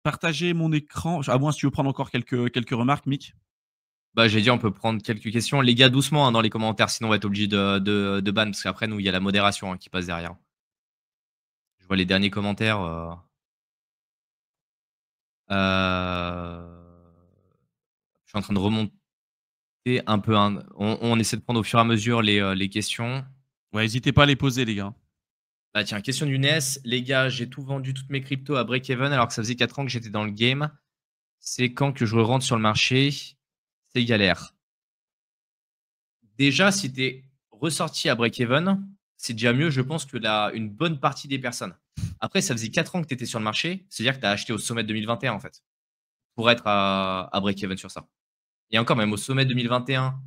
partager mon écran, à moins si tu veux prendre encore quelques remarques, Mick. Bah, j'ai dit, on peut prendre quelques questions. Les gars, doucement hein, dans les commentaires, sinon on va être obligé de ban, parce qu'après, nous, il y a la modération hein, qui passe derrière. Je vois les derniers commentaires. Je suis en train de remonter un peu. Hein. On essaie de prendre au fur et à mesure les questions. Ouais, n'hésitez pas à les poser, les gars. Bah tiens, question du NES. Les gars, j'ai tout vendu, toutes mes cryptos à break-even alors que ça faisait 4 ans que j'étais dans le game. C'est quand que je rentre sur le marché? C'est galère. Déjà, si tu es ressorti à break-even, c'est déjà mieux, je pense, que une bonne partie des personnes. Après, ça faisait 4 ans que tu étais sur le marché, c'est-à-dire que tu as acheté au sommet de 2021, en fait, pour être à break-even sur ça. Et encore, même au sommet 2021,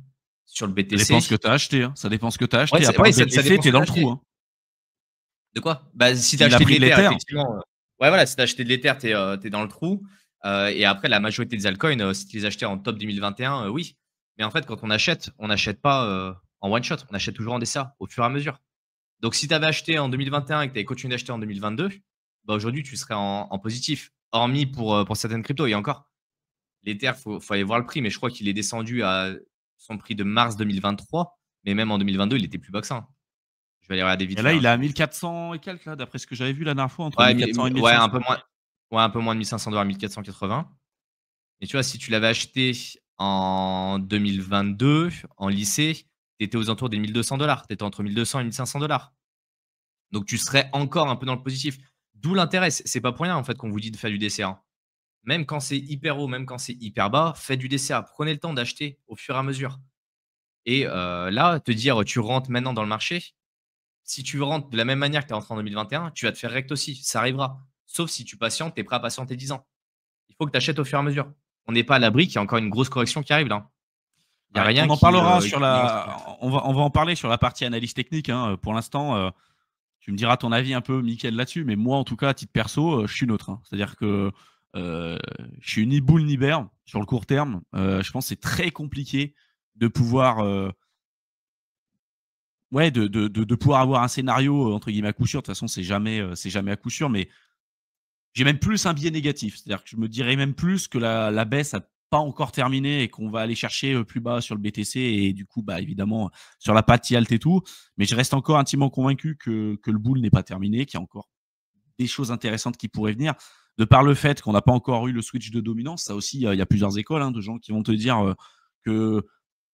sur le Ça dépend ce que BTC. tu as acheté. Hein. Ça dépend ce que tu as Ouais, acheté. À part le ça BTC, dépend tu ce es que dans tu le as trou. acheté. Hein. De quoi? Bah, si tu as Il a acheté de pris de l'Ether, l'Ether. effectivement. Ouais, voilà, si tu as acheté de l'Ether, tu es, dans le trou. Et après, la majorité des altcoins, si tu les achetais en top 2021, oui. Mais en fait, quand on n'achète pas en one shot, on achète toujours en DCA, au fur et à mesure. Donc, si tu avais acheté en 2021 et que tu avais continué d'acheter en 2022, bah, aujourd'hui, tu serais en positif. Hormis pour certaines cryptos. Et encore, l'Ether, faut aller voir le prix. Mais je crois qu'il est descendu à son prix de mars 2023. Mais même en 2022, il était plus bas que ça. Hein. Je vais aller regarder vite Et fait. là, Hein, il est je à pense. 1400 et quelques, là, d'après ce que j'avais vu la dernière fois, entre Ouais, 1400 et ouais, 1500. un peu moins de 1500 $, 1480. Et tu vois, si tu l'avais acheté en 2022, en lycée, tu étais aux alentours des 1200 $. Tu étais entre 1200 et 1500 $. Donc, tu serais encore un peu dans le positif. D'où l'intérêt. C'est pas pour rien, en fait, qu'on vous dit de faire du DCA. Même quand c'est hyper haut, même quand c'est hyper bas, faites du DCA. Prenez le temps d'acheter au fur et à mesure. Et là, te dire, tu rentres maintenant dans le marché, si tu rentres de la même manière que tu es rentré en 2021, tu vas te faire rect aussi. Ça arrivera. Sauf si tu patientes, tu es prêt à patienter 10 ans. Il faut que tu achètes au fur et à mesure. On n'est pas à l'abri qu'il y a encore une grosse correction qui arrive là. Il n'y a Ouais, rien on en parlera qui sur balance tout. on va en parler sur la partie analyse technique. Hein. Pour l'instant, tu me diras ton avis un peu, Mickaël, là-dessus. Mais moi, en tout cas, à titre perso, je suis neutre. Hein. C'est-à-dire que je suis ni boule ni bear sur le court terme. Je pense que c'est très compliqué de pouvoir ouais, de pouvoir avoir un scénario entre guillemets à coup sûr. De toute façon, c'est jamais à coup sûr, mais j'ai même plus un biais négatif. C'est-à-dire que je me dirais même plus que la baisse n'a pas encore terminé et qu'on va aller chercher plus bas sur le BTC et du coup, bah, évidemment, sur la partie alt et tout. Mais je reste encore intimement convaincu que le bull n'est pas terminé, qu'il y a encore des choses intéressantes qui pourraient venir. De par le fait qu'on n'a pas encore eu le switch de dominance, ça aussi, il y a plusieurs écoles hein, de gens qui vont te dire que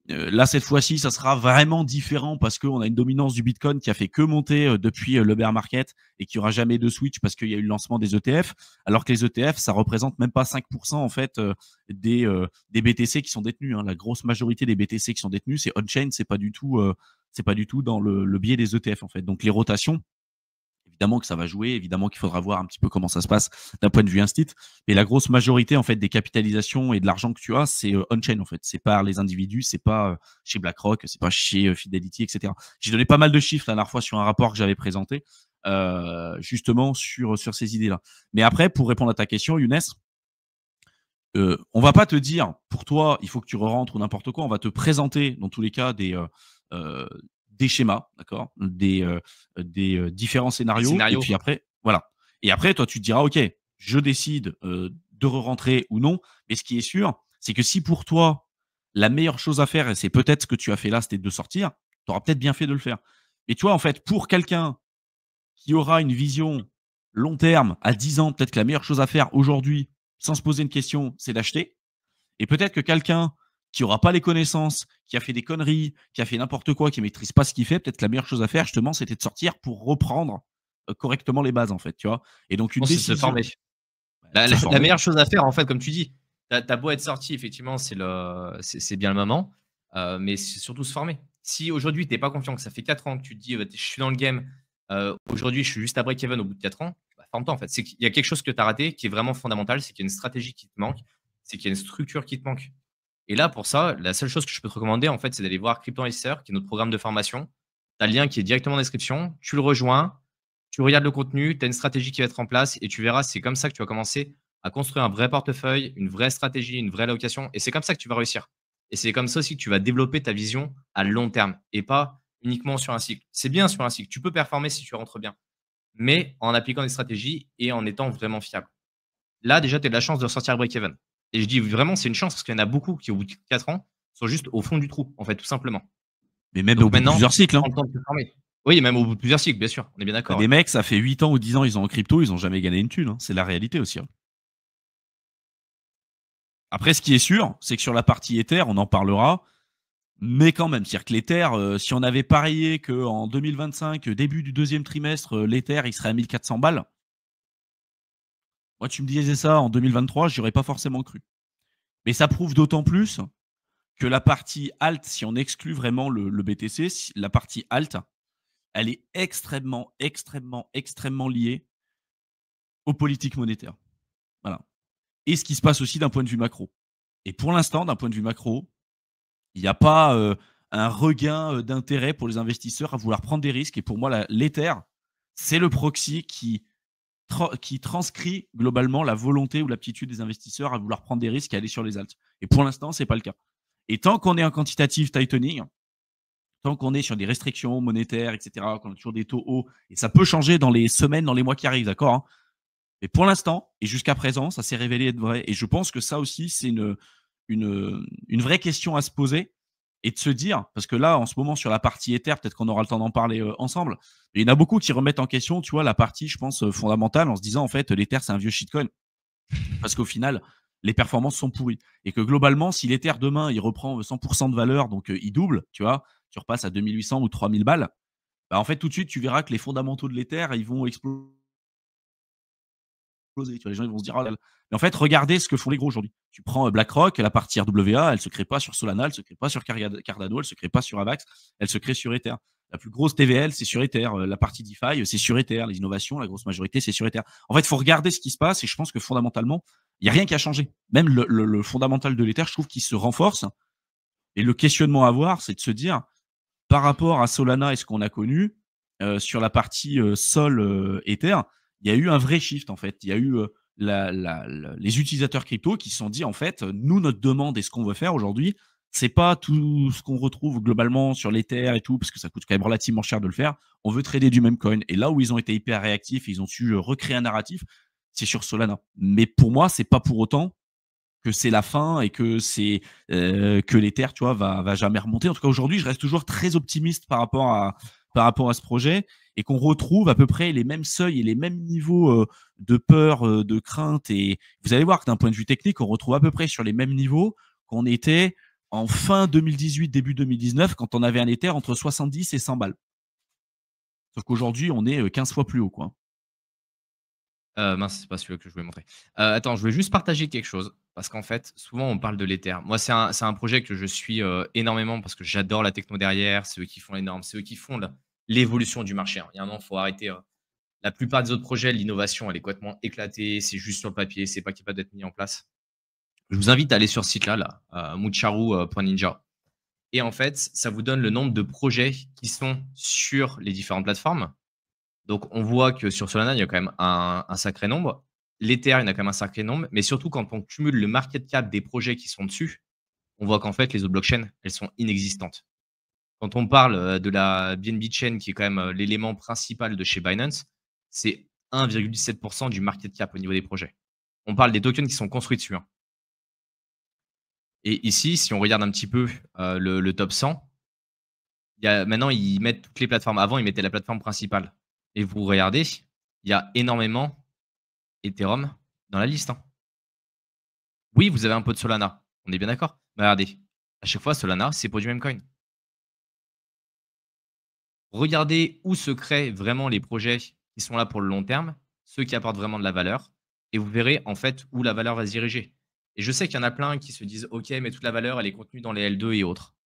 là, cette fois-ci, ça sera vraiment différent parce qu'on a une dominance du Bitcoin qui a fait que monter depuis le bear market et qu'il n'y aura jamais de switch parce qu'il y a eu le lancement des ETF, alors que les ETF, ça représente même pas 5% en fait des BTC qui sont détenus. Hein. La grosse majorité des BTC qui sont détenus, c'est on-chain, c'est pas du tout dans le biais des ETF en fait. Donc les rotations, évidemment que ça va jouer, évidemment qu'il faudra voir un petit peu comment ça se passe d'un point de vue instit. Mais la grosse majorité en fait des capitalisations et de l'argent que tu as, c'est on-chain en fait. C'est pas les individus, c'est pas chez BlackRock, c'est pas chez Fidelity, etc. J'ai donné pas mal de chiffres la dernière fois sur un rapport que j'avais présenté, justement sur ces idées-là. Mais après, pour répondre à ta question, Younes, on va pas te dire pour toi il faut que tu re-rentres ou n'importe quoi. On va te présenter dans tous les cas euh, des schémas, d'accord, des différents Des scénarios. Et scénarios. puis après, voilà. Et après, toi, tu te diras, ok, je décide de re-rentrer ou non. Mais ce qui est sûr, c'est que si pour toi la meilleure chose à faire, et c'est peut-être ce que tu as fait là, c'était de sortir, tu auras peut-être bien fait de le faire. Mais tu vois, en fait, pour quelqu'un qui aura une vision long terme à 10 ans, peut-être que la meilleure chose à faire aujourd'hui, sans se poser une question, c'est d'acheter. Et peut-être que quelqu'un qui n'aura pas les connaissances, qui a fait des conneries, qui a fait n'importe quoi, qui ne maîtrise pas ce qu'il fait, peut-être que la meilleure chose à faire, justement, c'était de sortir pour reprendre correctement les bases, en fait, tu vois. Et donc, Je une pense que c'est se décision, former. se La former. meilleure chose à faire, en fait, comme tu dis, tu as beau être sorti, effectivement, c'est bien le moment, mais c'est surtout se former. Si aujourd'hui, tu n'es pas confiant, que ça fait 4 ans que tu te dis, je suis dans le game, aujourd'hui, je suis juste à break-even au bout de 4 ans, bah, forme-toi, en fait. C'est qu'il y a quelque chose que tu as raté qui est vraiment fondamental, c'est qu'il y a une stratégie qui te manque, c'est qu'il y a une structure qui te manque. Et là, pour ça, la seule chose que je peux te recommander, en fait, c'est d'aller voir Crypto Investor, qui est notre programme de formation. Tu as le lien qui est directement en description. Tu le rejoins, tu regardes le contenu, tu as une stratégie qui va être en place et tu verras, c'est comme ça que tu vas commencer à construire un vrai portefeuille, une vraie stratégie, une vraie allocation. Et c'est comme ça que tu vas réussir. Et c'est comme ça aussi que tu vas développer ta vision à long terme et pas uniquement sur un cycle. C'est bien sur un cycle. Tu peux performer si tu rentres bien, mais en appliquant des stratégies et en étant vraiment fiable. là, déjà, tu as de la chance de ressortir à break-even. Et je dis vraiment, c'est une chance parce qu'il y en a beaucoup qui, au bout de 4 ans, sont juste au fond du trou, en fait, tout simplement. Mais même au Donc bout de maintenant, plusieurs cycles, hein. prends le temps de te former. Oui, même au bout de plusieurs cycles, bien sûr, on est bien Tu d'accord. des Ouais. mecs, ça fait 8 ans ou 10 ans, ils ont en crypto, ils ont jamais gagné une thune, hein. C'est la réalité aussi, hein. Après, ce qui est sûr, c'est que sur la partie Ether, on en parlera, mais quand même, c'est-à-dire que l'Ether, si on avait parié qu'en 2025, début du deuxième trimestre, l'Ether, il serait à 1400 balles, moi, tu me disais ça en 2023, j'y aurais pas forcément cru. Mais ça prouve d'autant plus que la partie alt, si on exclut vraiment le BTC, la partie alt, elle est extrêmement, extrêmement, extrêmement liée aux politiques monétaires. Voilà. Et ce qui se passe aussi d'un point de vue macro. Et pour l'instant, d'un point de vue macro, il n'y a pas un regain d'intérêt pour les investisseurs à vouloir prendre des risques. Et pour moi, l'Ether, c'est le proxy qui transcrit globalement la volonté ou l'aptitude des investisseurs à vouloir prendre des risques et aller sur les alts. Et pour l'instant, ce n'est pas le cas. Et tant qu'on est en quantitative tightening, tant qu'on est sur des restrictions monétaires, etc., qu'on a toujours des taux hauts, et ça peut changer dans les semaines, dans les mois qui arrivent, d'accord, hein. Mais pour l'instant, et jusqu'à présent, ça s'est révélé être vrai. Et je pense que ça aussi, c'est une vraie question à se poser et de se dire, parce que là, en ce moment, sur la partie Ether, peut-être qu'on aura le temps d'en parler ensemble, mais il y en a beaucoup qui remettent en question, tu vois, la partie, je pense, fondamentale, en se disant, en fait, l'Ether, c'est un vieux shitcoin. Parce qu'au final, les performances sont pourries. Et que globalement, si l'Ether, demain, il reprend 100% de valeur, donc il double, tu vois, tu repasses à 2800 ou 3000 balles, bah, en fait, tout de suite, tu verras que les fondamentaux de l'Ether, ils vont exploser. Tu vois, les gens ils vont se dire, oh là là. Mais en fait, regardez ce que font les gros aujourd'hui. Tu prends BlackRock, la partie RWA, elle ne se crée pas sur Solana, elle ne se crée pas sur Cardano, elle ne se crée pas sur Avax, elle se crée sur Ether. La plus grosse TVL, c'est sur Ether. La partie DeFi, c'est sur Ether. Les innovations, la grosse majorité, c'est sur Ether. En fait, il faut regarder ce qui se passe et je pense que fondamentalement, il n'y a rien qui a changé. Même le fondamental de l'Ether, je trouve qu'il se renforce. Et le questionnement à avoir, c'est de se dire, par rapport à Solana et ce qu'on a connu, sur la partie Sol Ether, il y a eu un vrai shift en fait. Il y a eu les utilisateurs crypto qui se sont dit en fait, nous, notre demande et ce qu'on veut faire aujourd'hui, c'est pas tout ce qu'on retrouve globalement sur l'Ether et tout, parce que ça coûte quand même relativement cher de le faire. On veut trader du même coin. Et là où ils ont été hyper réactifs, ils ont su recréer un narratif, c'est sur Solana. Mais pour moi, c'est pas pour autant que c'est la fin et que c'est que l'Ether, tu vois, va jamais remonter. En tout cas, aujourd'hui, je reste toujours très optimiste par rapport à ce projet et qu'on retrouve à peu près les mêmes seuils et les mêmes niveaux de peur, de crainte. Et vous allez voir que d'un point de vue technique, on retrouve à peu près sur les mêmes niveaux qu'on était en fin 2018, début 2019, quand on avait un Ether entre 70 et 100 balles. Sauf qu'aujourd'hui, on est 15 fois plus haut, quoi. Mince, c'est pas celui-là que je voulais montrer. Attends, je voulais juste partager quelque chose parce qu'en fait, souvent, on parle de l'Ether. Moi, c'est un projet que je suis, énormément parce que j'adore la techno derrière. C'est eux qui font les normes, c'est eux qui font l'évolution du marché, hein. Il y a un moment, il faut arrêter, la plupart des autres projets, l'innovation, elle est complètement éclatée. C'est juste sur le papier, c'est pas capable d'être mis en place. Je vous invite à aller sur ce site-là, mucharu.ninja. Et en fait, ça vous donne le nombre de projets qui sont sur les différentes plateformes. Donc, on voit que sur Solana, il y a quand même un sacré nombre. L'Ether, il y en a quand même un sacré nombre. Mais surtout, quand on cumule le market cap des projets qui sont dessus, on voit qu'en fait, les autres blockchains, elles sont inexistantes. Quand on parle de la BNB Chain, qui est quand même l'élément principal de chez Binance, c'est 1,7% du market cap au niveau des projets. On parle des tokens qui sont construits dessus, hein. Et ici, si on regarde un petit peu le top 100, maintenant, ils mettent toutes les plateformes. Avant, ils mettaient la plateforme principale. Et vous regardez, il y a énormément Ethereum dans la liste, hein. Oui, vous avez un peu de Solana. On est bien d'accord? Mais regardez, à chaque fois, Solana, c'est pour du même coin. Regardez où se créent vraiment les projets qui sont là pour le long terme, ceux qui apportent vraiment de la valeur, et vous verrez en fait où la valeur va se diriger. Et je sais qu'il y en a plein qui se disent OK, mais toute la valeur, elle est contenue dans les L2 et autres.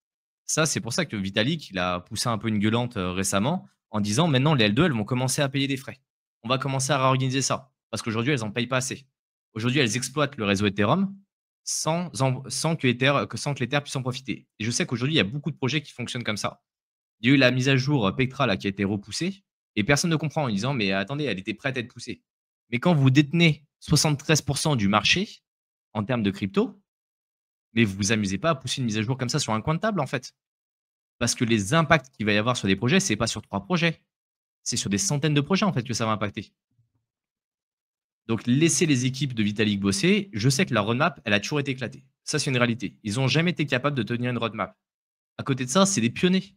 Ça, c'est pour ça que Vitalik, il a poussé un peu une gueulante récemment en disant maintenant, les L2, elles vont commencer à payer des frais. On va commencer à réorganiser ça parce qu'aujourd'hui, elles n'en payent pas assez. Aujourd'hui, elles exploitent le réseau Ethereum sans que l'Ether puisse en profiter. Et je sais qu'aujourd'hui, il y a beaucoup de projets qui fonctionnent comme ça. Il y a eu la mise à jour Pectra là, qui a été repoussée et personne ne comprend en disant mais attendez, elle était prête à être poussée. Mais quand vous détenez 73% du marché en termes de crypto, mais vous vous amusez pas à pousser une mise à jour comme ça sur un coin de table en fait. Parce que les impacts qu'il va y avoir sur des projets, c'est pas sur 3 projets. C'est sur des centaines de projets en fait que ça va impacter. Donc, laisser les équipes de Vitalik bosser, je sais que la roadmap, elle a toujours été éclatée. Ça, c'est une réalité. Ils n'ont jamais été capables de tenir une roadmap. À côté de ça, c'est des pionniers.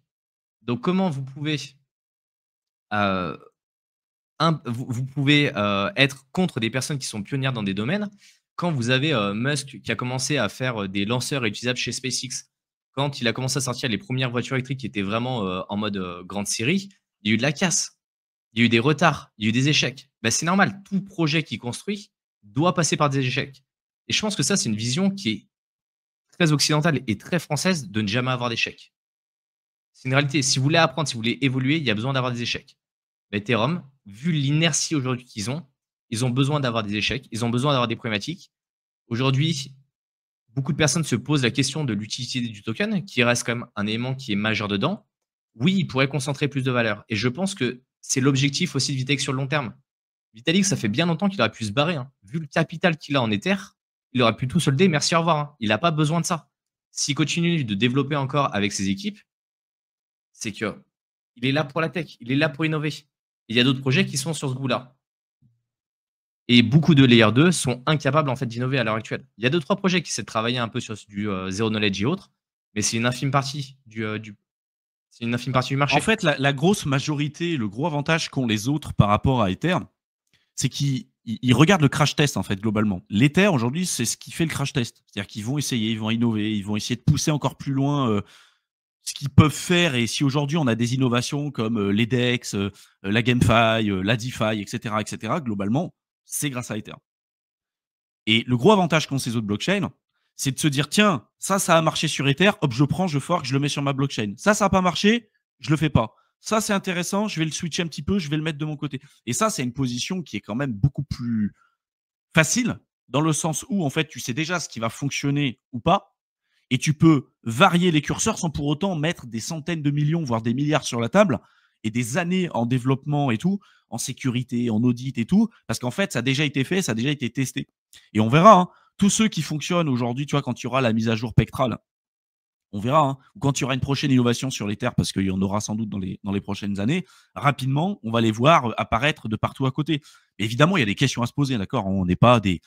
Donc, comment vous pouvez, euh, vous pouvez être contre des personnes qui sont pionnières dans des domaines quand vous avez Musk qui a commencé à faire des lanceurs réutilisables chez SpaceX, quand il a commencé à sortir les premières voitures électriques qui étaient vraiment en mode grande série, il y a eu de la casse, il y a eu des retards, il y a eu des échecs. Ben, c'est normal, tout projet qui construit doit passer par des échecs. Et je pense que ça, c'est une vision qui est très occidentale et très française de ne jamais avoir d'échecs. C'est une réalité. Si vous voulez apprendre, si vous voulez évoluer, il y a besoin d'avoir des échecs. Mais Ethereum, vu l'inertie aujourd'hui qu'ils ont, ils ont besoin d'avoir des échecs, ils ont besoin d'avoir des problématiques. Aujourd'hui, beaucoup de personnes se posent la question de l'utilité du token, qui reste quand même un élément qui est majeur dedans. Oui, il pourrait concentrer plus de valeur. Et je pense que c'est l'objectif aussi de Vitalik sur le long terme. Vitalik, ça fait bien longtemps qu'il aurait pu se barrer, hein. Vu le capital qu'il a en Ether, il aurait pu tout solder, merci, au revoir, hein. Il n'a pas besoin de ça. S'il continue de développer encore avec ses équipes, c'est que il est là pour la tech, il est là pour innover. Il y a d'autres projets qui sont sur ce goût-là. Et beaucoup de Layer 2 sont incapables en fait d'innover à l'heure actuelle. Il y a 2-3 projets qui essaient de travailler un peu sur du zero knowledge et autres, mais c'est une infime partie c'est une infime partie du marché. En fait, la grosse majorité, le gros avantage qu'ont les autres par rapport à Ether, c'est qu'ils regardent le crash test en fait globalement. L'Ether aujourd'hui, c'est ce qui fait le crash test. C'est-à-dire qu'ils vont essayer, ils vont innover, ils vont essayer de pousser encore plus loin ce qu'ils peuvent faire. Et si aujourd'hui on a des innovations comme les DEX, la GameFi, la DeFi, etc., globalement, c'est grâce à Ether. Et le gros avantage qu'ont ces autres blockchains, c'est de se dire tiens, ça a marché sur Ether, hop, je prends, je fork, je le mets sur ma blockchain. Ça n'a pas marché, je le fais pas. Ça, c'est intéressant, je vais le switcher un petit peu, je vais le mettre de mon côté. Et ça, c'est une position qui est quand même beaucoup plus facile, dans le sens où, en fait, tu sais déjà ce qui va fonctionner ou pas, et tu peux varier les curseurs sans pour autant mettre des centaines de millions, voire des milliards sur la table, et des années en développement et tout, en sécurité, en audit et tout, parce qu'en fait, ça a déjà été fait, ça a déjà été testé. Et on verra, hein, tous ceux qui fonctionnent aujourd'hui, tu vois, quand il y aura la mise à jour Pectral, on verra, hein, ou quand il y aura une prochaine innovation sur l'Ether, parce qu'il y en aura sans doute dans les prochaines années, rapidement, on va les voir apparaître de partout à côté. Mais évidemment, il y a des questions à se poser, d'accord. On n'est pas des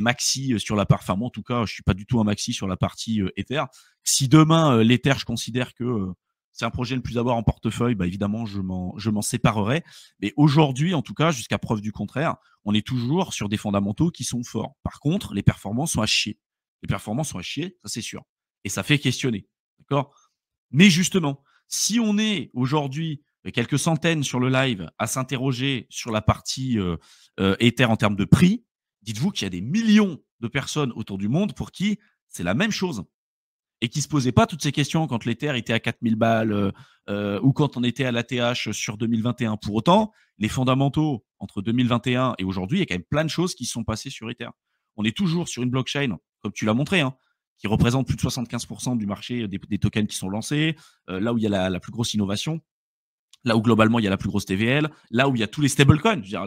maxis sur la partie. Enfin, moi, en tout cas, je ne suis pas du tout un maxi sur la partie Ether. Si demain, l'Ether, je considère que c'est un projet le plus à avoir en portefeuille, bah, évidemment, je m'en séparerai. Mais aujourd'hui, en tout cas, jusqu'à preuve du contraire, on est toujours sur des fondamentaux qui sont forts. Par contre, les performances sont à chier. Les performances sont à chier, ça c'est sûr. Et ça fait questionner. D'accord. Mais justement, si on est aujourd'hui quelques centaines sur le live à s'interroger sur la partie Ether en termes de prix, dites-vous qu'il y a des millions de personnes autour du monde pour qui c'est la même chose et qui ne se posaient pas toutes ces questions quand l'Ether était à 4000 balles ou quand on était à l'ATH sur 2021. Pour autant, les fondamentaux entre 2021 et aujourd'hui, il y a quand même plein de choses qui sont passées sur Ether. On est toujours sur une blockchain, comme tu l'as montré, hein, qui représente plus de 75% du marché des tokens qui sont lancés, là où il y a la plus grosse innovation, là où globalement il y a la plus grosse TVL, là où il y a tous les stablecoins. Je veux dire,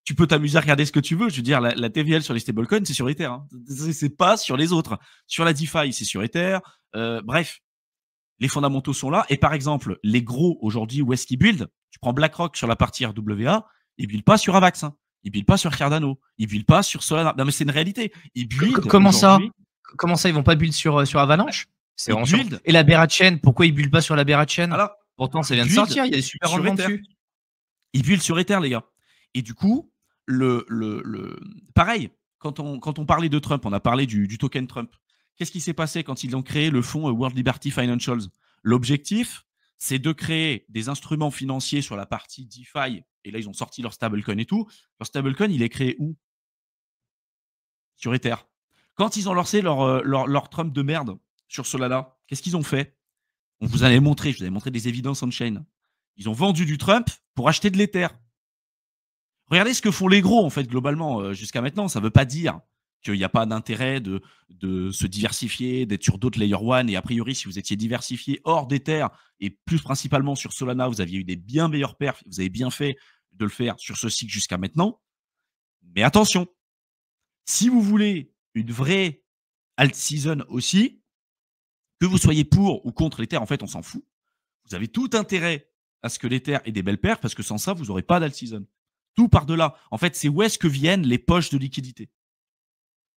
tu peux t'amuser à regarder ce que tu veux. Je veux dire, la TVL sur les stablecoins, c'est sur Ether. Hein. C'est pas sur les autres. Sur la DeFi, c'est sur Ether. Bref, les fondamentaux sont là. Et par exemple, les gros aujourd'hui, où est-ce qu'ils build? Tu prends BlackRock sur la partie RWA, ils build pas sur Avax. Hein. Ils build pas sur Cardano. Ils build pas sur Solana. Non, mais c'est une réalité. Ils build Comment ça? Comment ça, ils vont pas build sur Avalanche? C'est build. Et la Bear Chain, pourquoi ils build pas sur la Bear Chain? Alors, pourtant, ça vient de sortir, il y a des super rendements dessus. Ils build sur Ether, les gars. Et du coup, pareil, quand on parlait de Trump, on a parlé du token Trump. Qu'est-ce qui s'est passé quand ils ont créé le fonds World Liberty Financials? L'objectif, c'est de créer des instruments financiers sur la partie DeFi. Et là, ils ont sorti leur stablecoin et tout. Leur stablecoin, il est créé où? Sur Ether. Quand ils ont lancé leur Trump de merde sur Solana, qu'est-ce qu'ils ont fait? Je vous avais montré des évidences on-chain. Ils ont vendu du Trump pour acheter de l'Ether. Regardez ce que font les gros, en fait, globalement, jusqu'à maintenant. Ça ne veut pas dire qu'il n'y a pas d'intérêt de se diversifier, d'être sur d'autres Layer 1. Et a priori, si vous étiez diversifié hors d'Ether et plus principalement sur Solana, vous aviez eu des bien meilleurs perfs. Vous avez bien fait de le faire sur ce cycle jusqu'à maintenant. Mais attention, si vous voulez une vraie alt season aussi, que vous soyez pour ou contre l'Ether, en fait, on s'en fout. Vous avez tout intérêt à ce que l'Ether ait des belles perfs parce que sans ça, vous n'aurez pas d'alt season. Tout part de là. En fait, c'est où est-ce que viennent les poches de liquidité.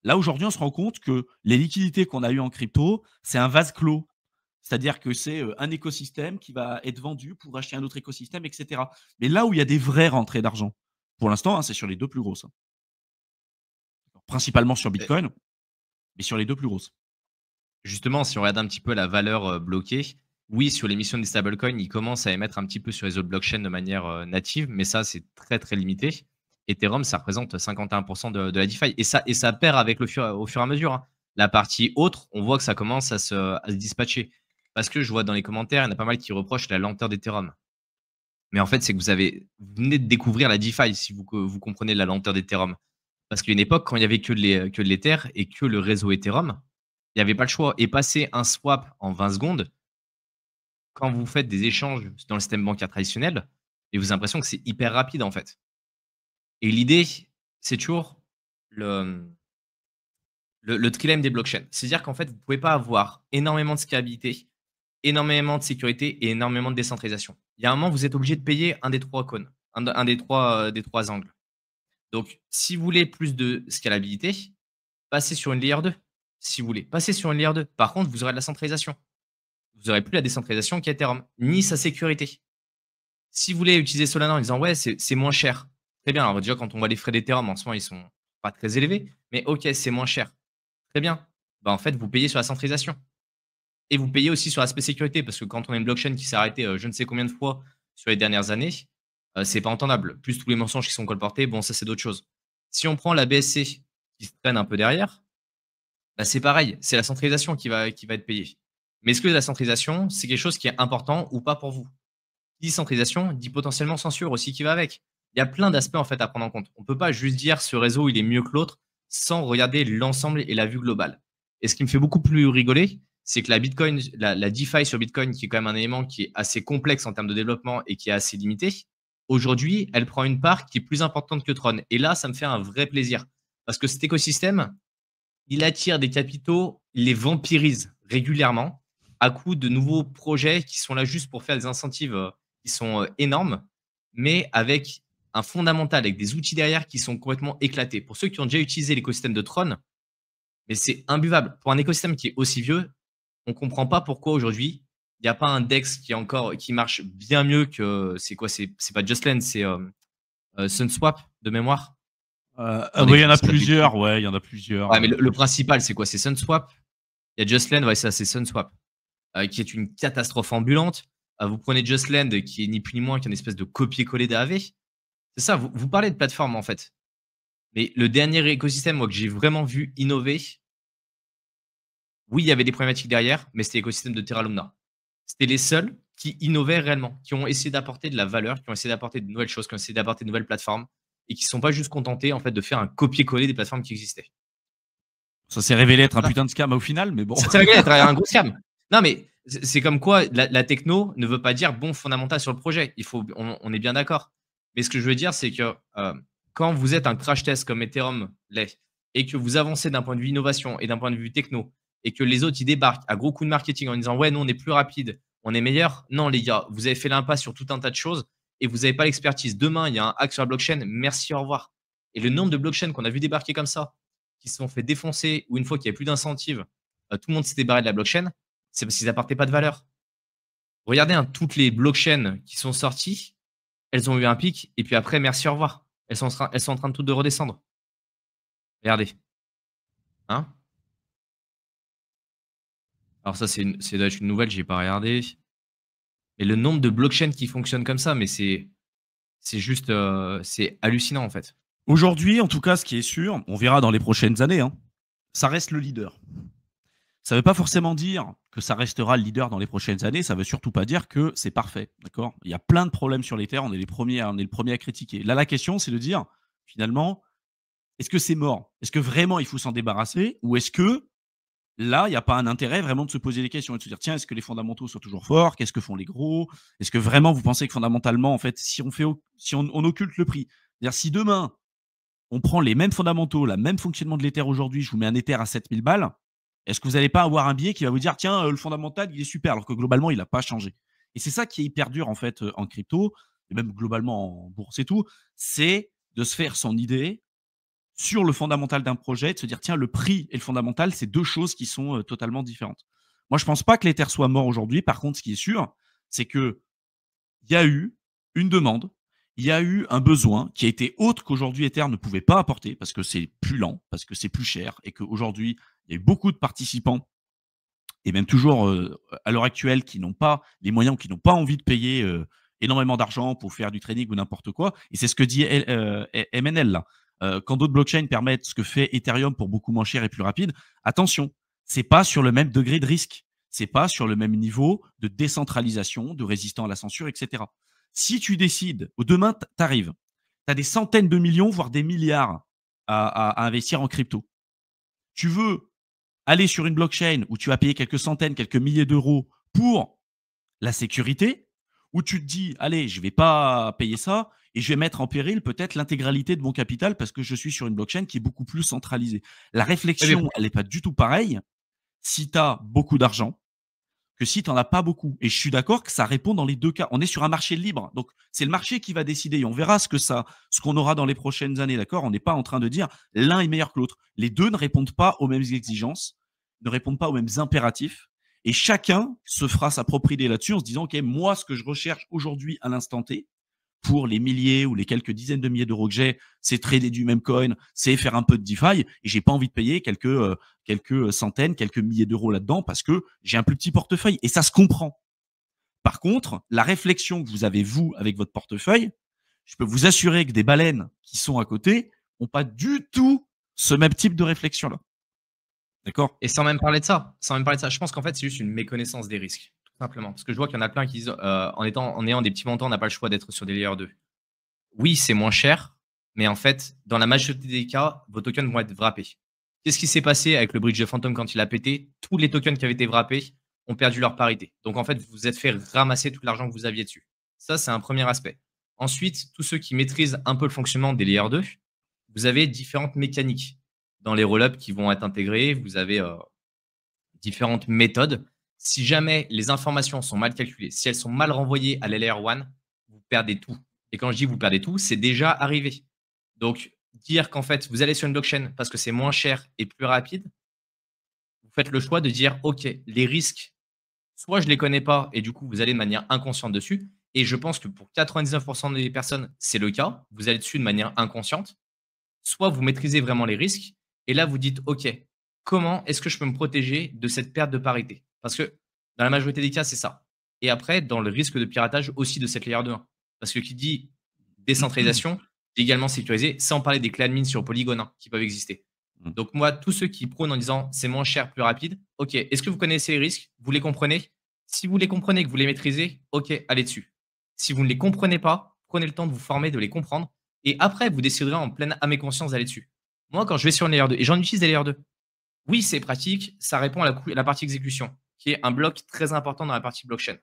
Là, aujourd'hui, on se rend compte que les liquidités qu'on a eues en crypto, c'est un vase clos. C'est-à-dire que c'est un écosystème qui va être vendu pour acheter un autre écosystème, etc. Mais là où il y a des vraies rentrées d'argent, pour l'instant, hein, c'est sur les deux plus grosses. Hein. Principalement sur Bitcoin, mais sur les deux plus grosses. Justement, si on regarde un petit peu la valeur bloquée, oui, sur l'émission des stablecoins, ils commencent à émettre un petit peu sur les autres blockchains de manière native, mais ça, c'est très, très limité. Ethereum, ça représente 51% de la DeFi. Et ça perd avec au fur et à mesure. Hein. La partie autre, on voit que ça commence à se dispatcher. Parce que je vois dans les commentaires, il y en a pas mal qui reprochent la lenteur d'Ethereum. Mais en fait, c'est que vous venez de découvrir la DeFi si vous comprenez la lenteur d'Ethereum. Parce qu'il y a une époque, quand il n'y avait que de l'Ether et que le réseau Ethereum, il n'y avait pas le choix. Et passer un swap en 20 secondes, quand vous faites des échanges dans le système bancaire traditionnel, et vous avez l'impression que c'est hyper rapide en fait. Et l'idée, c'est toujours le trilemme des blockchains. C'est-à-dire qu'en fait, vous ne pouvez pas avoir énormément de scalabilité, énormément de sécurité et énormément de décentralisation. Il y a un moment, vous êtes obligé de payer un des trois cônes, un des trois angles. Donc, si vous voulez plus de scalabilité, passez sur une layer 2. Si vous voulez, passez sur une layer 2. Par contre, vous aurez de la centralisation. Vous n'aurez plus la décentralisation qui est Ethereum, ni sa sécurité. Si vous voulez utiliser Solana en disant ouais, c'est moins cher. Très bien. Alors déjà, quand on voit les frais d'Ethereum, en ce moment, ils sont pas très élevés, mais ok, c'est moins cher. Très bien. Bah, en fait, vous payez sur la centralisation. Et vous payez aussi sur l'aspect sécurité, parce que quand on a une blockchain qui s'est arrêtée je ne sais combien de fois sur les dernières années, c'est pas entendable. Plus tous les mensonges qui sont colportés, bon, ça c'est d'autres choses. Si on prend la BSC qui se traîne un peu derrière, bah, c'est pareil, c'est la centralisation qui va être payée. Mais est-ce que la centralisation, c'est quelque chose qui est important ou pas pour vous? Qui dit centralisation, dit potentiellement censure aussi qui va avec. Il y a plein d'aspects en fait à prendre en compte. On ne peut pas juste dire ce réseau il est mieux que l'autre sans regarder l'ensemble et la vue globale. Et ce qui me fait beaucoup plus rigoler, c'est que la Bitcoin, la DeFi sur Bitcoin, qui est quand même un élément qui est assez complexe en termes de développement et qui est assez limité, aujourd'hui, elle prend une part qui est plus importante que Tron. Et là, ça me fait un vrai plaisir. Parce que cet écosystème, il attire des capitaux, il les vampirise régulièrement à coup de nouveaux projets qui sont là juste pour faire des incentives qui sont énormes, mais avec un fondamental, avec des outils derrière qui sont complètement éclatés. Pour ceux qui ont déjà utilisé l'écosystème de Tron, mais c'est imbuvable. Pour un écosystème qui est aussi vieux, on ne comprend pas pourquoi aujourd'hui, il n'y a pas un DEX qui marche bien mieux que. C'est quoi? C'est pas Justland, c'est SunSwap de mémoire. Il y en a plusieurs. Ouais, il y en a plusieurs. Ouais, mais le principal, c'est quoi? C'est SunSwap. Il y a Justland, ouais, ça, c'est SunSwap, qui est une catastrophe ambulante. Vous prenez Justland, qui est ni plus ni moins qu'une espèce de copier-coller d'AV. C'est ça, vous parlez de plateforme en fait. Mais le dernier écosystème, moi, que j'ai vraiment vu innover, oui, il y avait des problématiques derrière, mais c'était l'écosystème de Terra Luna. C'était les seuls qui innovaient réellement, qui ont essayé d'apporter de la valeur, qui ont essayé d'apporter de nouvelles choses, qui ont essayé d'apporter de nouvelles plateformes et qui ne sont pas juste contentés en fait de faire un copier-coller des plateformes qui existaient. Ça s'est révélé être un putain de scam au final, mais bon. Ça s'est révélé être un gros scam. Non, mais c'est comme quoi la techno ne veut pas dire bon fondamental sur le projet. On est bien d'accord. Mais ce que je veux dire, c'est que quand vous êtes un crash test comme Ethereum l'est et que vous avancez d'un point de vue innovation et d'un point de vue techno et que les autres ils débarquent à gros coups de marketing en disant ouais, nous on est plus rapide, on est meilleur. Non, les gars, vous avez fait l'impasse sur tout un tas de choses et vous n'avez pas l'expertise. Demain, il y a un hack sur la blockchain. Merci, au revoir. Et le nombre de blockchains qu'on a vu débarquer comme ça, qui se sont fait défoncer ou une fois qu'il n'y avait plus d'incentive, tout le monde s'était barré de la blockchain, c'est parce qu'ils n'apportaient pas de valeur. Regardez toutes les blockchains qui sont sorties, elles ont eu un pic et puis après, merci, au revoir. Elles sont en train de toutes de redescendre. Regardez. Hein? Alors ça, c'est une nouvelle, je n'ai pas regardé. Et le nombre de blockchains qui fonctionnent comme ça, mais c'est juste c'est hallucinant en fait. Aujourd'hui, en tout cas, ce qui est sûr, on verra dans les prochaines années, hein, ça reste le leader. Ça ne veut pas forcément dire que ça restera le leader dans les prochaines années. Ça ne veut surtout pas dire que c'est parfait. D'accord? Il y a plein de problèmes sur l'Ether. On est le premier à critiquer. Là, la question, c'est de dire, finalement, est-ce que c'est mort? Est-ce que vraiment il faut s'en débarrasser? Ou est-ce que là, il n'y a pas un intérêt vraiment de se poser des questions et de se dire, tiens, est-ce que les fondamentaux sont toujours forts? Qu'est-ce que font les gros? Est-ce que vraiment vous pensez que fondamentalement, en fait, si on occulte le prix, c'est-à-dire si demain, on prend les mêmes fondamentaux, le même fonctionnement de l'Ether aujourd'hui, je vous mets un Ether à 7000 balles, est-ce que vous n'allez pas avoir un biais qui va vous dire, tiens, le fondamental, il est super, alors que globalement, il n'a pas changé? Et c'est ça qui est hyper dur, en fait, en crypto, et même globalement en bourse et tout, c'est de se faire son idée sur le fondamental d'un projet, de se dire, tiens, le prix et le fondamental, c'est deux choses qui sont totalement différentes. Moi, je ne pense pas que l'Ether soit mort aujourd'hui. Par contre, ce qui est sûr, c'est qu'il y a eu une demande, il y a eu un besoin qui a été autre qu'aujourd'hui Ether ne pouvait pas apporter parce que c'est plus lent, parce que c'est plus cher et qu'aujourd'hui, il y a eu beaucoup de participants et même toujours à l'heure actuelle qui n'ont pas les moyens ou qui n'ont pas envie de payer énormément d'argent pour faire du trading ou n'importe quoi. Et c'est ce que dit MNL là. Quand d'autres blockchains permettent ce que fait Ethereum pour beaucoup moins cher et plus rapide, attention, c'est pas sur le même degré de risque, c'est pas sur le même niveau de décentralisation, de résistance à la censure, etc. Si tu décides, demain, tu arrives, tu as des centaines de millions, voire des milliards à investir en crypto. Tu veux aller sur une blockchain où tu vas payer quelques centaines, quelques milliers d'euros pour la sécurité, où tu te dis, allez, je ne vais pas payer ça et je vais mettre en péril peut-être l'intégralité de mon capital parce que je suis sur une blockchain qui est beaucoup plus centralisée. La réflexion, elle n'est pas du tout pareille si tu as beaucoup d'argent que si tu n'en as pas beaucoup. Et je suis d'accord que ça répond dans les deux cas. On est sur un marché libre. Donc, c'est le marché qui va décider. Et on verra ce qu'on aura dans les prochaines années. D'accord? On n'est pas en train de dire l'un est meilleur que l'autre. Les deux ne répondent pas aux mêmes exigences, ne répondent pas aux mêmes impératifs. Et chacun se fera sa propre idée là-dessus en se disant, OK, moi, ce que je recherche aujourd'hui à l'instant T, pour les milliers ou les quelques dizaines de milliers d'euros que j'ai, c'est trader du même coin, c'est faire un peu de DeFi et j'ai pas envie de payer quelques centaines, quelques milliers d'euros là-dedans parce que j'ai un plus petit portefeuille et ça se comprend. Par contre, la réflexion que vous avez, vous, avec votre portefeuille, je peux vous assurer que des baleines qui sont à côté n'ont pas du tout ce même type de réflexion-là. D'accord? Et sans même parler de ça, je pense qu'en fait, c'est juste une méconnaissance des risques, tout simplement. Parce que je vois qu'il y en a plein qui disent, en ayant des petits montants, on n'a pas le choix d'être sur des layers 2. Oui, c'est moins cher, mais en fait, dans la majorité des cas, vos tokens vont être wrappés. Qu'est-ce qui s'est passé avec le bridge de Phantom quand il a pété? Tous les tokens qui avaient été wrappés ont perdu leur parité. Donc en fait, vous vous êtes fait ramasser tout l'argent que vous aviez dessus. Ça, c'est un premier aspect. Ensuite, tous ceux qui maîtrisent un peu le fonctionnement des layers 2, vous avez différentes mécaniques. Dans les roll-ups qui vont être intégrés, vous avez différentes méthodes. Si jamais les informations sont mal calculées, si elles sont mal renvoyées à la layer 1, vous perdez tout. Et quand je dis vous perdez tout, c'est déjà arrivé. Donc, dire qu'en fait, vous allez sur une blockchain parce que c'est moins cher et plus rapide, vous faites le choix de dire, OK, les risques, soit je ne les connais pas et du coup, vous allez de manière inconsciente dessus. Et je pense que pour 99% des personnes, c'est le cas. Vous allez dessus de manière inconsciente. Soit vous maîtrisez vraiment les risques et là, vous dites, OK, comment est-ce que je peux me protéger de cette perte de parité? Parce que dans la majorité des cas, c'est ça. Et après, dans le risque de piratage aussi de cette layer 2. Parce que qui dit décentralisation, dit également sécurisé, sans parler des clés admin sur Polygon qui peuvent exister. Donc moi, tous ceux qui prônent en disant c'est moins cher, plus rapide, OK, est-ce que vous connaissez les risques? Vous les comprenez? Si vous les comprenez, que vous les maîtrisez, OK, allez dessus. Si vous ne les comprenez pas, prenez le temps de vous former, de les comprendre. Et après, vous déciderez en pleine âme et conscience d'aller dessus. Moi, quand je vais sur une layer 2, et j'en utilise des layer 2, oui, c'est pratique, ça répond à la partie exécution, qui est un bloc très important dans la partie blockchain.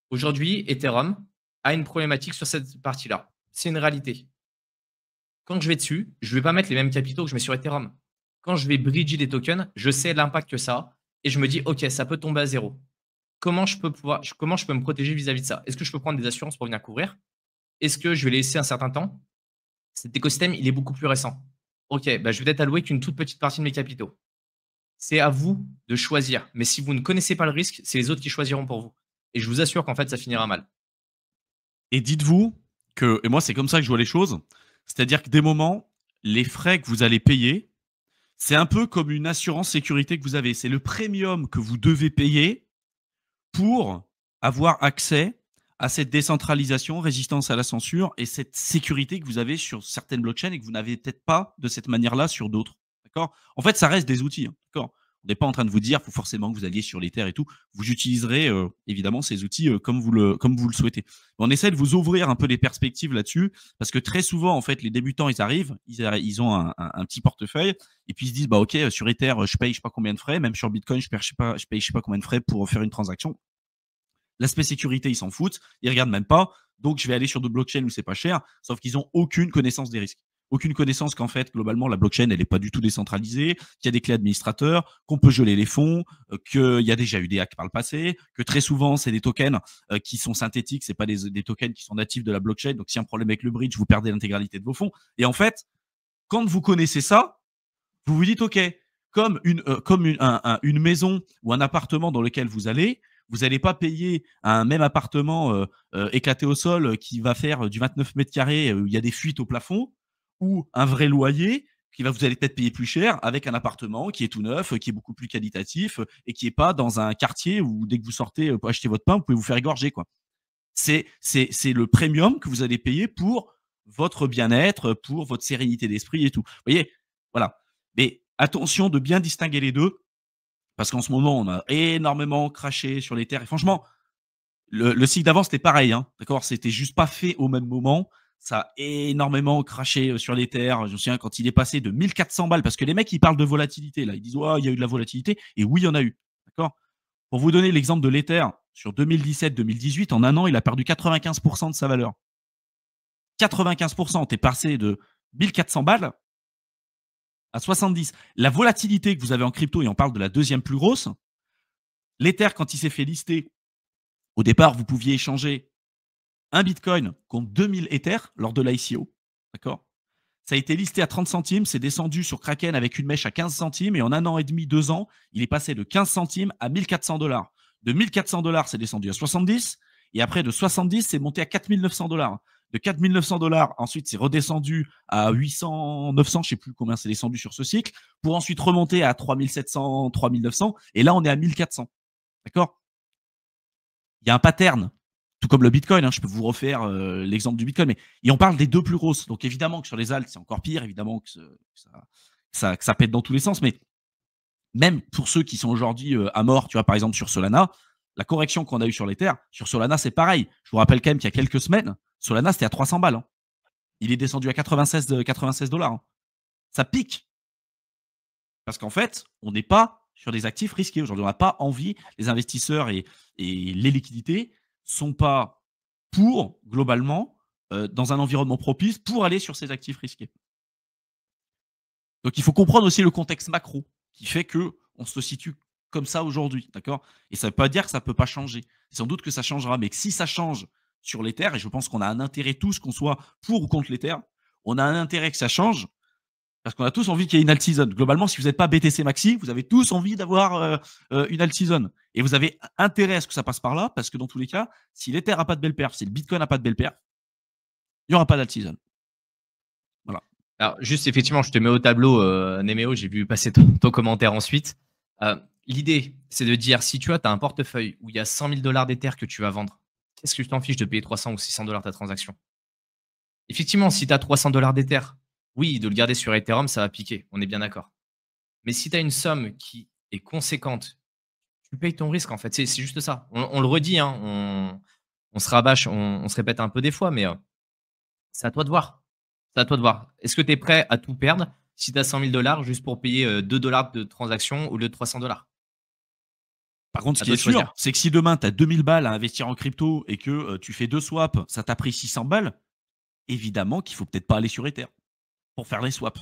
Aujourd'hui, Ethereum a une problématique sur cette partie-là. C'est une réalité. Quand je vais dessus, je ne vais pas mettre les mêmes capitaux que je mets sur Ethereum. Quand je vais bridger des tokens, je sais l'impact que ça a et je me dis, OK, ça peut tomber à zéro. Comment je peux me protéger vis-à-vis de ça? Est-ce que je peux prendre des assurances pour venir couvrir? Est-ce que je vais laisser un certain temps? Cet écosystème, il est beaucoup plus récent. OK, je vais peut-être allouer qu'une toute petite partie de mes capitaux. C'est à vous de choisir. Mais si vous ne connaissez pas le risque, c'est les autres qui choisiront pour vous. Et je vous assure qu'en fait, ça finira mal. Et dites-vous que, et moi c'est comme ça que je vois les choses, c'est-à-dire que des moments, les frais que vous allez payer, c'est un peu comme une assurance sécurité que vous avez. C'est le premium que vous devez payer pour avoir accès à cette décentralisation, résistance à la censure et cette sécurité que vous avez sur certaines blockchains et que vous n'avez peut-être pas de cette manière-là sur d'autres. D'accord? En fait, ça reste des outils. D'accord? On n'est pas en train de vous dire qu'il faut forcément que vous alliez sur l'Ether et tout. Vous utiliserez évidemment ces outils comme vous le souhaitez. On essaie de vous ouvrir un peu les perspectives là-dessus parce que très souvent, en fait, les débutants, ils arrivent, ils ont un petit portefeuille et puis ils se disent, OK, sur Ether, je paye je sais pas combien de frais, même sur Bitcoin, je paye je sais pas combien de frais pour faire une transaction. L'aspect sécurité, ils s'en foutent, ils regardent même pas. Donc, je vais aller sur d'autres blockchains où c'est pas cher, sauf qu'ils n'ont aucune connaissance des risques. aucune connaissance qu'en fait, globalement, la blockchain, elle n'est pas du tout décentralisée, qu'il y a des clés administrateurs, qu'on peut geler les fonds, qu'il y a déjà eu des hacks par le passé, que très souvent, c'est des tokens qui sont synthétiques, c'est pas des tokens qui sont natifs de la blockchain. Donc, si y a un problème avec le bridge, vous perdez l'intégralité de vos fonds. Et en fait, quand vous connaissez ça, vous vous dites, OK, comme une maison ou un appartement dans lequel vous allez, vous n'allez pas payer un même appartement éclaté au sol qui va faire du 29 mètres carrés où il y a des fuites au plafond, ou un vrai loyer vous allez peut-être payer plus cher avec un appartement qui est tout neuf, qui est beaucoup plus qualitatif et qui n'est pas dans un quartier où dès que vous sortez pour acheter votre pain, vous pouvez vous faire égorger, quoi. C'est le premium que vous allez payer pour votre bien-être, pour votre sérénité d'esprit et tout. Vous voyez, voilà. Mais attention de bien distinguer les deux, parce qu'en ce moment, on a énormément craché sur les terres. Et franchement, le cycle d'avant, c'était pareil, hein, d'accord. C'était juste pas fait au même moment. Ça a énormément craché sur les terres. Je me souviens quand il est passé de 1400 balles, parce que les mecs, ils parlent de volatilité. Là, ils disent, ouais, il y a eu de la volatilité. Et oui, il y en a eu. D'accord. Pour vous donner l'exemple de l'Ether, sur 2017-2018, en un an, il a perdu 95% de sa valeur. 95%, t'es passé de 1400 balles à 70. La volatilité que vous avez en crypto, et on parle de la deuxième plus grosse, l'Ether, quand il s'est fait lister, au départ, vous pouviez échanger un Bitcoin contre 2000 Ether lors de l'ICO. D'accord. Ça a été listé à 30 centimes, c'est descendu sur Kraken avec une mèche à 15 centimes, et en un an et demi, 2 ans, il est passé de 15 centimes à 1400 $. De 1400 $, c'est descendu à 70, et après de 70, c'est monté à 4900 $. De 4900 $, ensuite, c'est redescendu à 800, 900, je ne sais plus combien c'est descendu sur ce cycle, pour ensuite remonter à 3700, 3900, et là, on est à 1400. D'accord. Il y a un pattern. Tout comme le Bitcoin, hein, je peux vous refaire l'exemple du Bitcoin, mais et on parle des deux plus grosses. Donc évidemment que sur les alts, c'est encore pire, évidemment que ça pète dans tous les sens, mais même pour ceux qui sont aujourd'hui à mort, tu vois, par exemple sur Solana, la correction qu'on a eue sur l'Ether, sur Solana, c'est pareil. Je vous rappelle quand même qu'il y a quelques semaines, Solana, c'était à 300 balles. Hein. Il est descendu à 96 $. Hein. Ça pique. Parce qu'en fait, on n'est pas sur des actifs risqués. Aujourd'hui, on n'a pas envie, les investisseurs et les liquidités sont pas pour, globalement, dans un environnement propice, pour aller sur ces actifs risqués. Donc, il faut comprendre aussi le contexte macro qui fait qu'on se situe comme ça aujourd'hui, d'accord. Et ça ne veut pas dire que ça ne peut pas changer. Sans doute que ça changera, mais que si ça change sur l'Ether, et je pense qu'on a un intérêt tous, qu'on soit pour ou contre l'Ether, on a un intérêt que ça change, parce qu'on a tous envie qu'il y ait une alt season. Globalement, si vous n'êtes pas BTC Maxi, vous avez tous envie d'avoir une alt season. Et vous avez intérêt à ce que ça passe par là, parce que dans tous les cas, si l'Ether n'a pas de belle perf, si le Bitcoin n'a pas de belle perf, il n'y aura pas d'alt season. Voilà. Alors, juste, effectivement, je te mets au tableau, Néméo, j'ai vu passer ton commentaire ensuite. L'idée, c'est de dire, si tu as un portefeuille où il y a 100 000 $ d'Ether que tu vas vendre, qu'est-ce que tu t'en fiches de payer 300 ou 600 $ ta transaction? Effectivement, si tu as 300 $ d'Ether, oui, de le garder sur Ethereum, ça va piquer, on est bien d'accord. Mais si tu as une somme qui est conséquente, tu payes ton risque, en fait. C'est juste ça. On le redit, hein, on se rabâche, on se répète un peu des fois, mais c'est à toi de voir. C'est à toi de voir. Est-ce que tu es prêt à tout perdre si tu as 100 000 $ juste pour payer 2 $ de transaction au lieu de 300 $? Par contre, ce qui est sûr, c'est que si demain, tu as 2000 balles à investir en crypto et que tu fais 2 swaps, ça t'a pris 600 balles, évidemment qu'il ne faut peut-être pas aller sur Ether pour faire les swaps.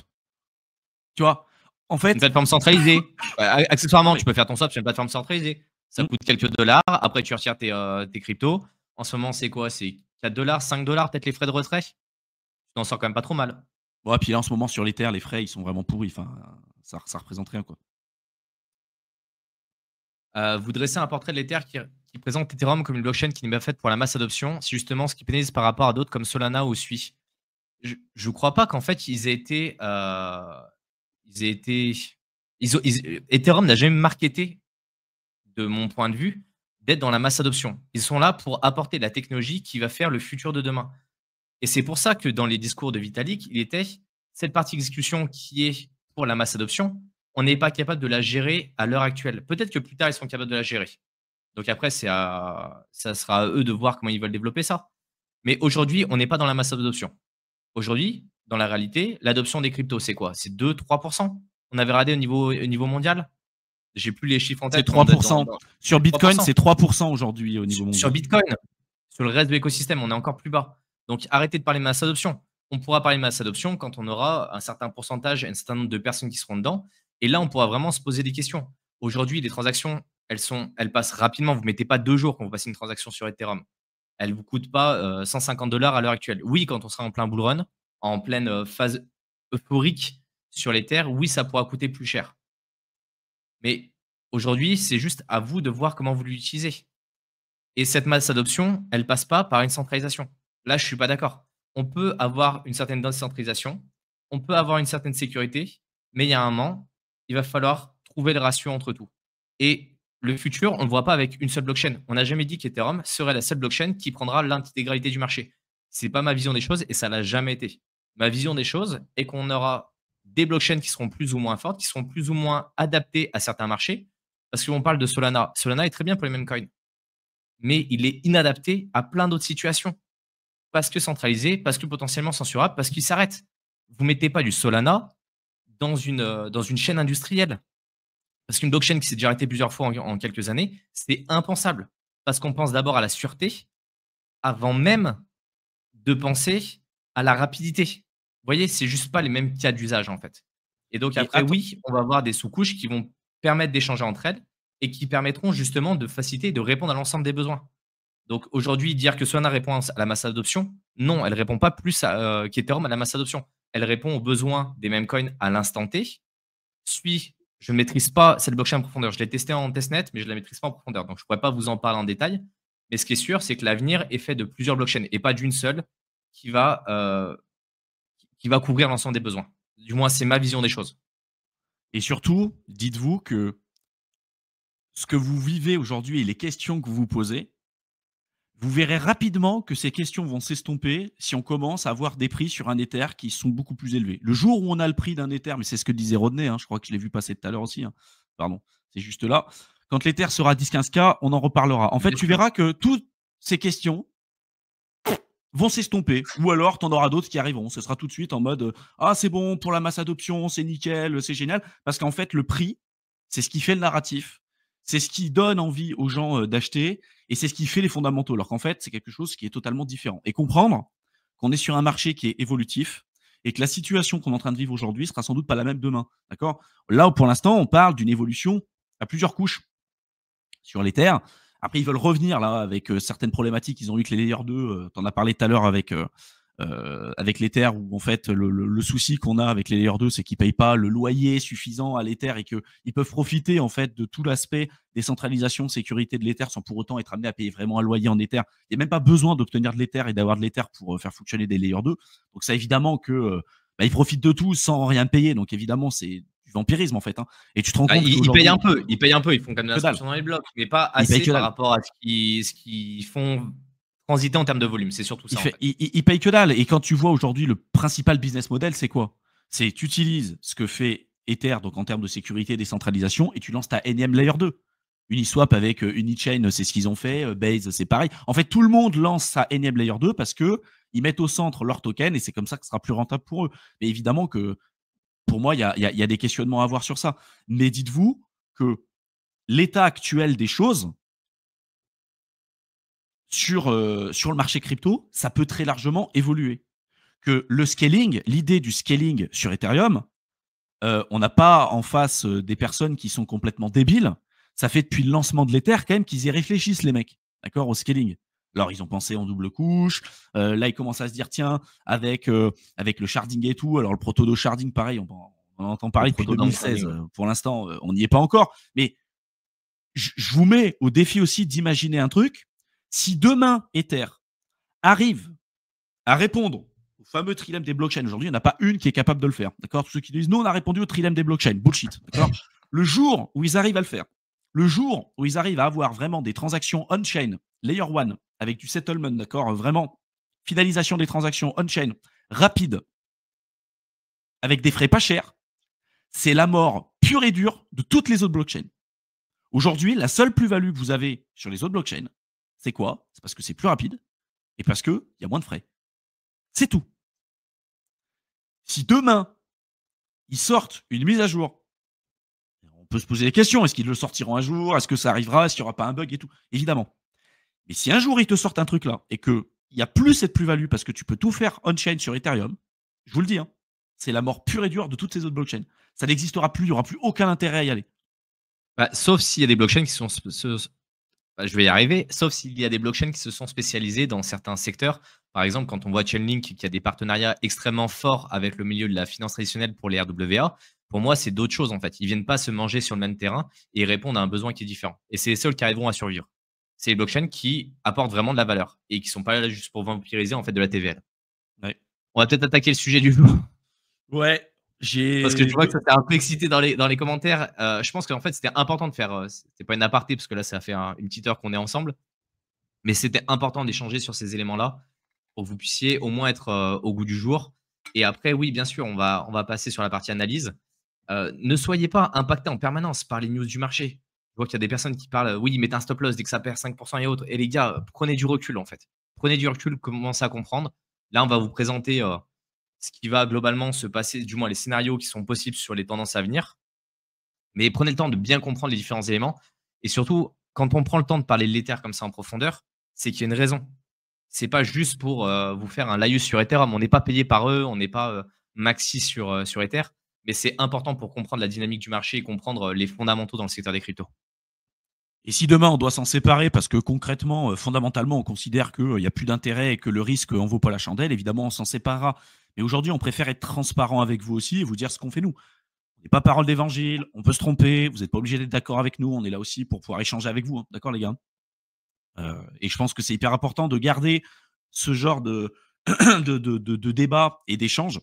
Tu vois, en fait. Une plateforme centralisée. Accessoirement, tu peux faire ton swap sur une plateforme centralisée. Ça coûte quelques dollars. Après, tu retires tes cryptos. En ce moment, c'est quoi? C'est 4 $, 5 $, peut-être les frais de retrait. Tu t'en sors quand même pas trop mal. Ouais, puis là, en ce moment, sur l'Ether, les frais, ils sont vraiment pourris. Enfin, ça représente rien, quoi. Vous dressez un portrait de l'Ether qui présente Ethereum comme une blockchain qui n'est pas faite pour la masse adoption. C'est justement ce qui pénalise par rapport à d'autres comme Solana ou Sui. Je ne crois pas qu'en fait, Ethereum n'a jamais marketé, de mon point de vue, d'être dans la masse adoption. Ils sont là pour apporter de la technologie qui va faire le futur de demain. Et c'est pour ça que dans les discours de Vitalik, il était cette partie exécution qui est pour la masse adoption, on n'est pas capable de la gérer à l'heure actuelle. Peut-être que plus tard, ils sont capables de la gérer. Donc après, ça sera à eux de voir comment ils veulent développer ça. Mais aujourd'hui, on n'est pas dans la masse adoption. Aujourd'hui, dans la réalité, l'adoption des cryptos, c'est quoi? C'est 2-3%. On avait regardé au niveau mondial. J'ai plus les chiffres en tête. C'est 3%. Sur Bitcoin, c'est 3% aujourd'hui au niveau mondial. Sur Bitcoin, sur le reste de l'écosystème, on est encore plus bas. Donc arrêtez de parler de masse adoption. on pourra parler de masse adoption quand on aura un certain pourcentage et un certain nombre de personnes qui seront dedans. Et là, on pourra vraiment se poser des questions. Aujourd'hui, les transactions, elles passent rapidement. Vous ne mettez pas 2 jours quand vous passez une transaction sur Ethereum. Elle ne vous coûte pas 150 $ à l'heure actuelle. Oui, quand on sera en plein bull run, en pleine phase euphorique sur l'Ether, oui, ça pourra coûter plus cher. Mais aujourd'hui, c'est juste à vous de voir comment vous l'utilisez. Et cette masse d'adoption, elle passe pas par une centralisation. Là, je suis pas d'accord. On peut avoir une certaine décentralisation, on peut avoir une certaine sécurité, mais il y a un moment, il va falloir trouver le ratio entre tout. Et le futur, on ne le voit pas avec une seule blockchain. On n'a jamais dit qu'Ethereum serait la seule blockchain qui prendra l'intégralité du marché. C'est pas ma vision des choses et ça l'a jamais été. Ma vision des choses est qu'on aura des blockchains qui seront plus ou moins fortes, qui seront plus ou moins adaptées à certains marchés. Parce qu'on parle de Solana. Solana est très bien pour les mêmes coins, mais il est inadapté à plein d'autres situations. Parce que centralisé, parce que potentiellement censurable, parce qu'il s'arrête. Vous ne mettez pas du Solana dans une chaîne industrielle. Parce qu'une blockchain qui s'est déjà arrêtée plusieurs fois en quelques années, c'est impensable. Parce qu'on pense d'abord à la sûreté avant même de penser à la rapidité. Vous voyez, c'est juste pas les mêmes cas d'usage en fait. Et donc après, oui, on va avoir des sous-couches qui vont permettre d'échanger entre elles et qui permettront justement de faciliter et de répondre à l'ensemble des besoins. Donc aujourd'hui, dire que Solana répond à la masse adoption, non, elle ne répond pas plus qu'Ethereum à la masse adoption. Elle répond aux besoins des mêmes coins à l'instant T. Je ne maîtrise pas cette blockchain en profondeur. Je l'ai testé en testnet, mais je ne la maîtrise pas en profondeur. Donc je ne pourrais pas vous en parler en détail. Mais ce qui est sûr, c'est que l'avenir est fait de plusieurs blockchains et pas d'une seule qui va couvrir l'ensemble des besoins. Du moins, c'est ma vision des choses. Et surtout, dites-vous que ce que vous vivez aujourd'hui et les questions que vous vous posez, vous verrez rapidement que ces questions vont s'estomper si on commence à avoir des prix sur un Ether qui sont beaucoup plus élevés. Le jour où on a le prix d'un Ether, mais c'est ce que disait Rodney, je crois que je l'ai vu passer tout à l'heure aussi, pardon, c'est juste là. Quand l'Ether sera 10-15K, on en reparlera. En fait, tu verras que toutes ces questions vont s'estomper. Ou alors, tu en auras d'autres qui arriveront. Ce sera tout de suite en mode « Ah, c'est bon, pour la masse adoption, c'est nickel, c'est génial. » Parce qu'en fait, le prix, c'est ce qui fait le narratif. C'est ce qui donne envie aux gens d'acheter et c'est ce qui fait les fondamentaux. Alors qu'en fait, c'est quelque chose qui est totalement différent. Et comprendre qu'on est sur un marché qui est évolutif et que la situation qu'on est en train de vivre aujourd'hui sera sans doute pas la même demain. D'accord ? Là où pour l'instant, on parle d'une évolution à plusieurs couches sur l'Ether. Après, ils veulent revenir là avec certaines problématiques. Ils ont eu que les Layer 2, tu en as parlé tout à l'heure avec l'Ether, où en fait le souci qu'on a avec les Layer 2, c'est qu'ils ne payent pas le loyer suffisant à l'Ether et qu'ils peuvent profiter en fait de tout l'aspect décentralisation, sécurité de l'Ether sans pour autant être amenés à payer vraiment un loyer en Ether. Il n'y a même pas besoin d'obtenir de l'Ether et d'avoir de l'Ether pour faire fonctionner des Layer 2. Donc ça, évidemment que ils profitent de tout sans rien payer. Donc évidemment, c'est du vampirisme en fait. Et tu te rends compte ils payent un peu. Ils payent un peu. Ils font quand même de l'inscription dans les blocs, mais pas assez par rapport à ce qu'ils font transiter en termes de volume. C'est surtout ça. Ils payent que dalle. Et quand tu vois aujourd'hui le principal business model, c'est quoi ? C'est tu utilises ce que fait Ether, donc en termes de sécurité et décentralisation, et tu lances ta énième Layer 2. Uniswap avec Unichain, c'est ce qu'ils ont fait. Base, c'est pareil. En fait, tout le monde lance sa énième Layer 2 parce que ils mettent au centre leur token et c'est comme ça que ce sera plus rentable pour eux. Mais évidemment que pour moi, il y a des questionnements à avoir sur ça. Mais dites-vous que l'état actuel des choses sur le marché crypto, ça peut très largement évoluer. Que le scaling, l'idée du scaling sur Ethereum, on n'a pas en face des personnes qui sont complètement débiles. Ça fait depuis le lancement de l'Ether quand même qu'ils y réfléchissent, les mecs, d'accord, au scaling. Alors, ils ont pensé en double couche. Là, ils commencent à se dire, tiens, avec le sharding et tout, alors le proto sharding, pareil, on entend parler depuis 2016. Pour l'instant, on n'y est pas encore. Mais je vous mets au défi aussi d'imaginer un truc. Si demain, Ether arrive à répondre au fameux trilemme des blockchains, aujourd'hui, il n'y en a pas une qui est capable de le faire. D'accord ? Tous ceux qui disent, nous, on a répondu au trilemme des blockchains. Bullshit. D'accord ? Le jour où ils arrivent à le faire, le jour où ils arrivent à avoir vraiment des transactions on-chain, layer 1, avec du settlement, d'accord, vraiment, finalisation des transactions on-chain, rapide, avec des frais pas chers, c'est la mort pure et dure de toutes les autres blockchains. Aujourd'hui, la seule plus-value que vous avez sur les autres blockchains, c'est quoi ? C'est parce que c'est plus rapide et parce qu'il y a moins de frais. C'est tout. Si demain, ils sortent une mise à jour, on peut se poser des questions. Est-ce qu'ils le sortiront un jour ? Est-ce que ça arrivera ? Est-ce qu'il n'y aura pas un bug et tout ? Évidemment. Mais si un jour, ils te sortent un truc là et qu'il il n'y a plus cette plus-value parce que tu peux tout faire on-chain sur Ethereum. Je vous le dis, hein, c'est la mort pure et dure de toutes ces autres blockchains. Ça n'existera plus, il n'y aura plus aucun intérêt à y aller. Bah, sauf s'il y a des blockchains qui sont. Je vais y arriver. Sauf s'il y a des blockchains qui se sont spécialisés dans certains secteurs. Par exemple, quand on voit Chainlink qui a des partenariats extrêmement forts avec le milieu de la finance traditionnelle pour les RWA, pour moi, c'est d'autres choses en fait. Ils viennent pas se manger sur le même terrain et ils répondent à un besoin qui est différent. Et c'est les seuls qui arriveront à survivre. C'est les blockchains qui apportent vraiment de la valeur et qui sont pas là juste pour vampiriser en fait de la TVL. Ouais. On va peut-être attaquer le sujet du jour. Ouais. Parce que je vois que ça t'est un peu excité dans les commentaires. Je pense qu'en fait, c'était important de faire. C'était pas une aparté, parce que là, ça fait une petite heure qu'on est ensemble. Mais c'était important d'échanger sur ces éléments-là pour que vous puissiez au moins être au goût du jour. Et après, oui, bien sûr, on va passer sur la partie analyse. Ne soyez pas impacté en permanence par les news du marché. Je vois qu'il y a des personnes qui parlent, oui, mettez un stop loss dès que ça perd 5% et autres. Et les gars, prenez du recul, en fait. Prenez du recul, commencez à comprendre. Là, on va vous présenter ce qui va globalement se passer, du moins les scénarios qui sont possibles sur les tendances à venir. Mais prenez le temps de bien comprendre les différents éléments. Et surtout, quand on prend le temps de parler de l'Ether comme ça en profondeur, c'est qu'il y a une raison. C'est pas juste pour vous faire un laïus sur Ethereum. On n'est pas payé par eux, on n'est pas maxi sur Ether. Mais c'est important pour comprendre la dynamique du marché et comprendre les fondamentaux dans le secteur des cryptos. Et si demain on doit s'en séparer parce que concrètement, fondamentalement, on considère qu'il n'y a plus d'intérêt et que le risque en vaut pas la chandelle, évidemment, on s'en séparera. Mais aujourd'hui, on préfère être transparent avec vous aussi et vous dire ce qu'on fait nous. On n'est pas parole d'évangile, on peut se tromper, vous n'êtes pas obligé d'être d'accord avec nous, on est là aussi pour pouvoir échanger avec vous, hein. D'accord les gars? Et je pense que c'est hyper important de garder ce genre de, de débat et d'échange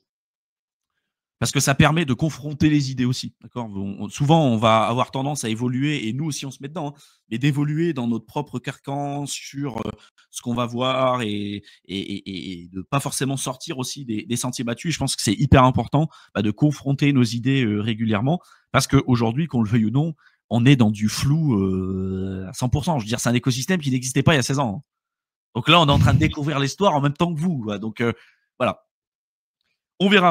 parce que ça permet de confronter les idées aussi. D'accord. Souvent, on va avoir tendance à évoluer, et nous aussi, on se met dedans, hein, mais d'évoluer dans notre propre carcan sur ce qu'on va voir et de pas forcément sortir aussi des sentiers battus. Je pense que c'est hyper important de confronter nos idées régulièrement parce qu'aujourd'hui, qu'on le veuille ou non, on est dans du flou à 100%. Je veux dire, c'est un écosystème qui n'existait pas il y a 16 ans, hein. Donc là, on est en train de découvrir l'histoire en même temps que vous. Donc voilà. On verra.